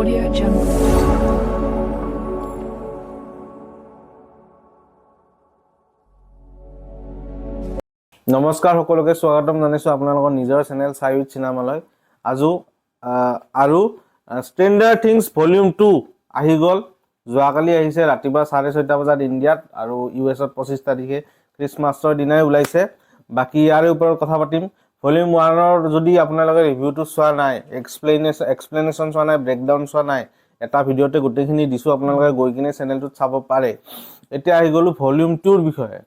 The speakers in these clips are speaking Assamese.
Audio Jungle. নমস্কাৰ সকলোকে স্বাগতম জনাইছো আপোনালোকৰ নিজৰ চেনেল সায়ুজ চিনেমালৈ আৰু ষ্ট্ৰেঞ্জাৰ থিংছ ভলিউম 2 আহি গল যোৱাকালি আহিছে ৰাতিপুৱা 6:30 বজাত ইণ্ডিয়াত আৰু ইউএছত 25 তাৰিখে ক্ৰিসমাছৰ দিনাই ওলাইছে বাকি ইয়াৰ ওপৰত কথা পাতিম ভলিউম 1 ৰ যদি আপোনালোকে ৰিভিউটো চোৱা নাই এক্সপ্লেনেশন চোৱা নাই ব্ৰেকডাউন চোৱা নাই এটা ভিডিওতে গোটেইখিনি দিছো আপোনালোকে গৈ কিনে চেনেলটোত চাব পাৰে এতিয়া আহি গলো ভলিউম 2 ৰ বিষয়ে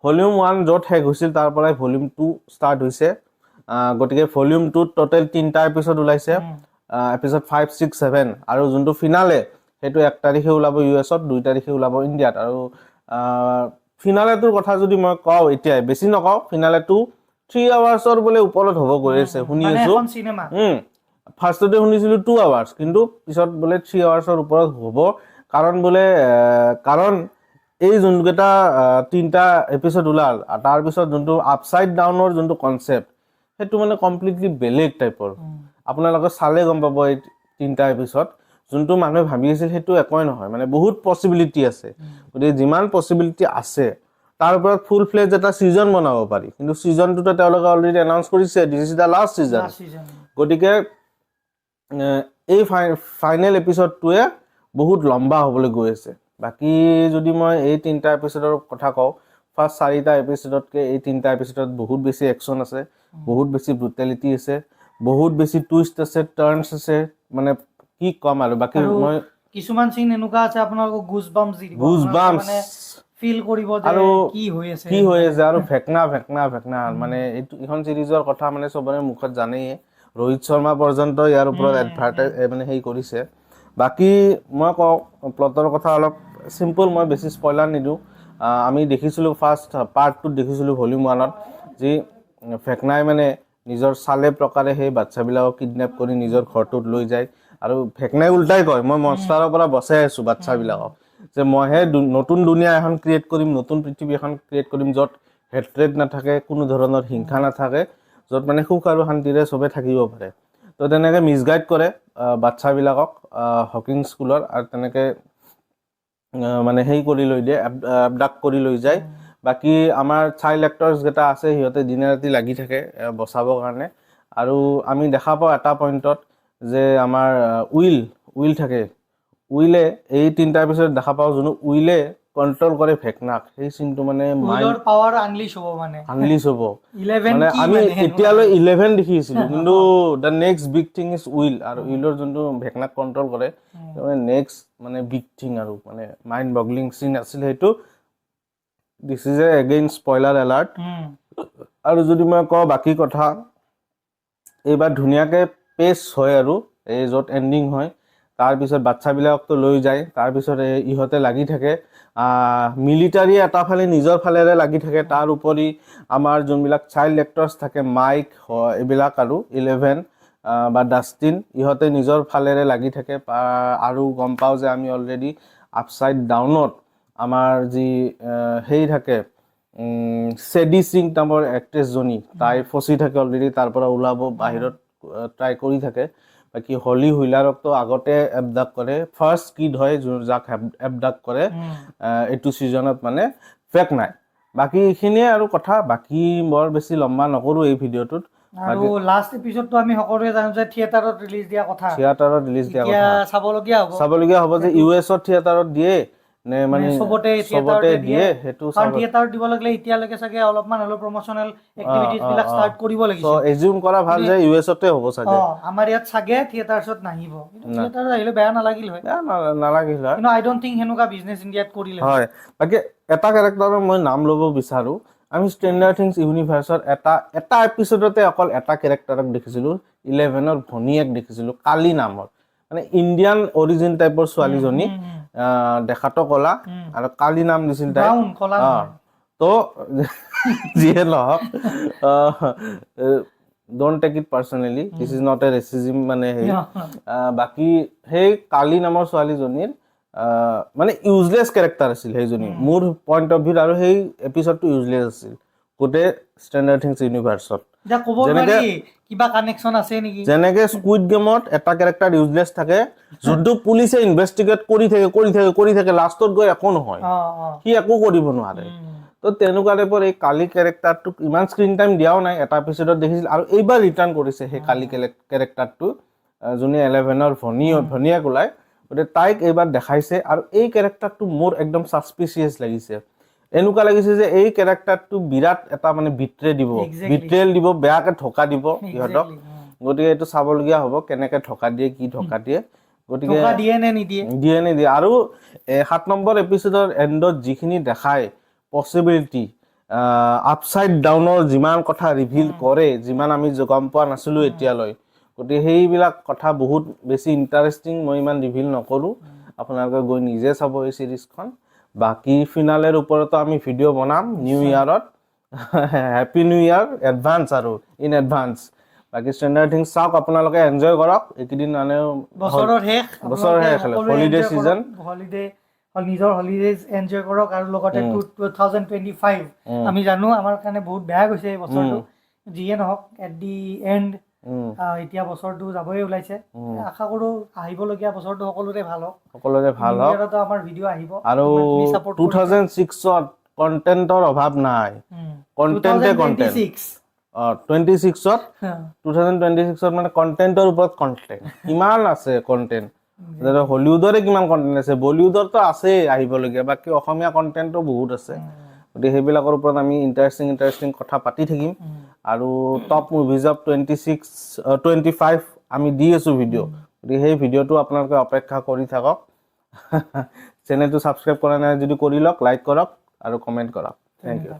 ভলিউম 1 য'ত শেষ হৈছিল তাৰ পৰাই ভলিউম 2 ষ্টাৰ্ট হৈছে গতিকে ভলিউম 2 টোটাল 3টা এপিসোড ওলাইছে এপিসোড 5 6 7 আৰু যোনটো ফিনালে হেতু 1 তাৰিখে ওলাব ইউএছত 2 তাৰিখে ওলাব ইণ্ডিয়াত আৰু ফিনালেটোৰ কথা যদি মই কওঁ এতিয়া বেছি নকওঁ ফিনালেটো 3 আৱাৰ্ছৰ বলে ওপৰত হ'ব গৈ আছে শুনি আছো মানে এখন সিনেমা ফাৰ্ষ্টতে শুনিছিলো 2 আৱাৰ্ছ কিন্তু পিছত বলে 3 আৱাৰ্ছৰ ওপৰত হ'ব কাৰণ এই যোনকেইটা 3টা এপিসোড ওলাল তাৰ পিছত যোনটো আপসাইড ডাউনৰ যোনটো কনসেপ্ট হেতু মানে কমপ্লিটলি বেলেগ টাইপৰ আপোনালোকে চালে গম পাব এই 3টা এপিসোড যোনটো মানুহে ভাবি আছিল হেতু একোই নহয় মানে বহুত পসিবিলিটি আছে গতিকে যিমান পসিবিলিটি আছে তাৰ ওপৰত ফুল ফ্লেজ এটা সিজন বনাব পাৰি কিন্তু সিজনটো তেওঁলোকে অলৰেডি এনাউন্স কৰিছে দিস ইজ দা লাষ্ট সিজন গতিকে এই ফাইনেল এপিসোডটোৱে বহুত লম্বা হ'বলৈ গৈ আছে বাকি যদি মই এই 3টা এপিসোডৰ কথা কওঁ ফাৰ্স্ট 4টা এপিসোডতকে এই 3টা এপিসোডত বহুত বেছি একচন আছে বহুত বেছি ব্ৰুটেলিটি আছে বহুত বেছি টুইষ্ট আছে টাৰ্নছ আছে মানে কি কম আৰু বাকি মই কিছুমান সিন এনেকুৱা আছে আপোনালোকক গুজবাম্পছ দি দিব মানে ফিল কৰিব যে কি হৈ আছে আৰু ভেকনা মানে এইখন সিৰিজৰ কথা মানে সবৰে মুখত জানেই ৰোহিত শৰ্মা পৰ্যন্ত ইয়াৰ ওপৰত এডভাৰটাইজ মানে হেই কৰিছে বাকি মই কওঁ প্লটৰ কথা অলপ সিম্পল মই বেছি স্পইলাৰ নিদু আমি দেখিছিলো ফাৰ্স্ট পাৰ্ট 2 দেখিছিলো ভলিউম 1 ত যি ভেকনাই মানে নিজৰ সালে প্ৰকাৰে হে বাচ্চাবিলাকক কিডন্যাপ কৰি নিজৰ ঘৰটোত লৈ যায় আৰু ভেকনাই উল্টাই কয় মই মনষ্টাৰৰ পৰা বচাই আছো বাচ্চাবিলাকক যে মই হে নতুন দুনিয়া এখন ক্ৰিয়েট কৰিম নতুন পৃথিৱী এখন ক্ৰিয়েট কৰিম যত হেট্ৰেড নাথাকে কোনো ধৰণৰ হিংসা নাথাকে যত মানে সুখ আৰু শান্তিৰে সবে থাকিব পাৰে তো তেনেকে মিসগাইড কৰে বাচ্চাবিলাকক হকিং স্কুলৰ আৰু তেনেকে মানে হেই কৰি লৈ দিয়ে এবডাক্ট কৰি লৈ যায় বাকি আমাৰ চাইল্ড এক্টৰস গেটা আছে হিয়তে দিনে ৰাতি লাগি থাকে বচাবৰ কাৰণে আৰু আমি দেখা পাও এটা পইণ্টত যে আমাৰ উইল থাকে উইলে এই 3টা এপিসোড দেখা পাও জুনো উইলে কন্ট্ৰোল কৰে ভেকনাক সেই সিনটো মানে উইলৰ পাৱাৰ আনলিশ হ'ব 11 মানে আমি এতিয়ালৈ 11 দেখিছিলো কিন্তু the next big thing is will আৰু উইলৰ যোনটো ভেকনাক কন্ট্ৰোল কৰে মানে নেক্সট মানে বিগ থিং আৰু মানে মাইন্ড বগলিং সিন আছিল হেতু this is again spoiler alert আৰু যদি মই কওঁ বাকি কথা এইবাৰ ধুনিয়াকে পেছ হয় আৰু এই যত এন্ডিং হয় তাৰ পিছত বাচ্চাবিলাকটো লৈ যায় তাৰ পিছত ইহতে লাগি থাকে মিলিটাৰী এটা ফালে নিজৰ ফালেৰে লাগি থাকে তাৰ উপৰি আমাৰ যোনবিলাক চাইল্ড এক্টৰস থাকে মাইক এবিলাক আৰু 11 বা ডাস্টিন ইহতে নিজৰ ফালেৰে লাগি থাকে আৰু গম পাও যে আমি অলৰেডি আপসাইড ডাউনত আমাৰ যি হেই থাকে সেডি সিং নামৰ এক্ট্ৰেছ জনী তাই ফসি থাকে অলৰেডি তাৰ পৰা ওলাব বাহিৰত ট্ৰাই কৰি থাকে বাকি হলি হুইলাৰক তো আগতে এবডাক্ট কৰে ফাৰ্স্ট কিড হয় যাক এবডাক্ট কৰে এটু সিজনত মানে ফেক নাই বাকি এইখিনিয়ে আৰু কথা বাকি বৰ বেছি লম্বা নকৰো এই ভিডিওটোত আৰু লাষ্ট এপিসোডটো আমি সকলোৱে জানো যে থিয়েটাৰত ৰিলিজ দিয়া কথা চাবলগীয়া হ'ব যে ইউএছত থিয়েটাৰত দিয়ে নে মানে সবতে দিয়ে হেতু থিয়েটাৰত দিব লাগিলে এতিয়ালৈকে চাগে অলপমান হলো প্ৰমোশনাল এক্টিভিটিজ বিলাক স্টাৰ্ট কৰিব লাগিছিল সো এজিউম কৰা ভাল যে ইউএছতে হ'ব চাগে আমাৰ ইয়াত চাগে থিয়েটাৰছত নাহিব থিয়েটাৰত আহিলে বেয়া নালাগিল হয় কিন্তু আই ডোন্ট থিংক হেনুকা বিজনেস ইণ্ডিয়াত কৰিলে হয় বাকি এটা ক্যাৰেক্টাৰৰ মই নাম ল'ব বিচাৰো আমি ষ্ট্ৰেঞ্জাৰ থিংছ ইউনিভাৰ্সৰ এটা এপিসোডতে অকল এটা ক্যাৰেক্টাৰক দেখিছিলো 11ৰ ভনিয়েক দেখিছিলো কালি নামৰ মানে ইণ্ডিয়ান অৰিজিন টাইপৰ ছোৱালীজনী দেখাটো কলা আৰু কালি নাম দিছিল তাই তো যিহে নহক don't take it personally this is not a racism মানে হে বাকি সেই কালি নামৰ ছোৱালীজনীৰ মানে ইউজলেস ক্যাৰেক্টাৰ আছিল হেজনী মোৰ পইণ্ট অফ ভিউ আৰু সেই এপিসোডটো ইউজলেস আছিল গোটে ষ্ট্ৰেঞ্জাৰ থিংছ ইউনিভাৰ্সত যা ক'ব নোৱাৰি কিবা কানেকশ্যন আছে নেকি যেনেকে স্কুইড গেমত এটা কেৰেক্টাৰ ইউজলেছ থাকে যোনটো পুলিচে ইনভেষ্টিগেট কৰি থাকে লাষ্টত গৈ একো নহয় সি একো কৰিব নোৱাৰে তো তেনেকুৱা টাইপৰ এই কালি কেৰেক্টাৰটোক ইমান স্ক্ৰীন টাইম দিয়াও নাই এটা এপিছডত দেখিছিল আৰু এইবাৰ ৰিটাৰ্ণ কৰিছে সেই কালি কেৰেক্টাৰটো যোনে 11ৰ ভনীয়েক ওলাই গতিকে তাইক এইবাৰ দেখাইছে আৰু এই কেৰেক্টাৰটো মোৰ একদম ছাছপিচিয়াছ লাগিছে এনেকুৱা লাগিছে যে এই কেৰেক্টাৰটো বিৰাট এটা মানে বিট্ৰেল দিব বেয়াকে ধোকা দিব সিহঁতক গতিকে এইটো চাবলগীয়া হ'ব কেনেকে ধোকা দিয়ে কি ধোকা দিয়ে গতিকে দিয়ে নিদিয়ে আৰু 7 নম্বৰ এপিছডৰ এণ্ডত যিখিনি দেখায় পচিবিলিটি আপচাইড ডাউনৰ যিমান কথা ৰিভিল কৰে যিমান আমি গম পোৱা নাছিলোঁ এতিয়ালৈ গতিকে সেইবিলাক কথা বহুত বেছি ইণ্টাৰেষ্টিং মই ইমান ৰিভিল নকৰোঁ আপোনালোকে গৈ নিজে চাব এই চিৰিজখন বাকী ফিনালেৰ ওপৰতো আমি ভিডিঅ' বনাম নিউ ইয়াৰত হেপী নিউ ইয়াৰ এডভান্স আৰু ইন এডভান্স বাকী ষ্ট্ৰেণ্ডাৰ থিংছ চাওক আপোনালোকে এনজয় কৰক এইকেইদিন মানে বছৰৰ শেষ হলিডে ছিজন নিজৰ হলিডেজ এনজয় কৰক আৰু লগতে 2025 আমি জানো আমাৰ কাৰণে বহুত বেয়া গৈছে এই বছৰটো যিয়ে নহওক এট দি এণ্ড এতিয়া বছৰটো যাবই ওলাইছে আশা কৰো আহিবলগীয়া বছৰটো সকলোৰে ভাল হওক আমাৰ ভিডিঅ' আহিব আৰু 2006ত কণ্টেণ্টৰ অভাৱ নাই কণ্টেণ্টে কণ্টেণ্ট 26ত 2026ত মানে কণ্টেণ্টৰ ওপৰত কণ্টেণ্ট কিমান আছে কণ্টেণ্ট হলিউডৰে কিমান কণ্টেণ্ট আছে বলিউডৰতো আছেই আহিবলগীয়া বাকী অসমীয়া কণ্টেণ্টটো বহুত আছে গতিকে সেইবিলাকৰ ওপৰত আমি ইণ্টাৰেষ্টিং কথা পাতি থাকিম আৰু টপ মুভিজ অফ 25 আমি দি আছোঁ ভিডিঅ' গতিকে সেই ভিডিঅ'টো আপোনালোকে অপেক্ষা কৰি থাকক চেনেলটো ছাবস্ক্ৰাইব কৰা নাই যদি কৰি লওক লাইক কৰক আৰু কমেণ্ট কৰক থেংক ইউ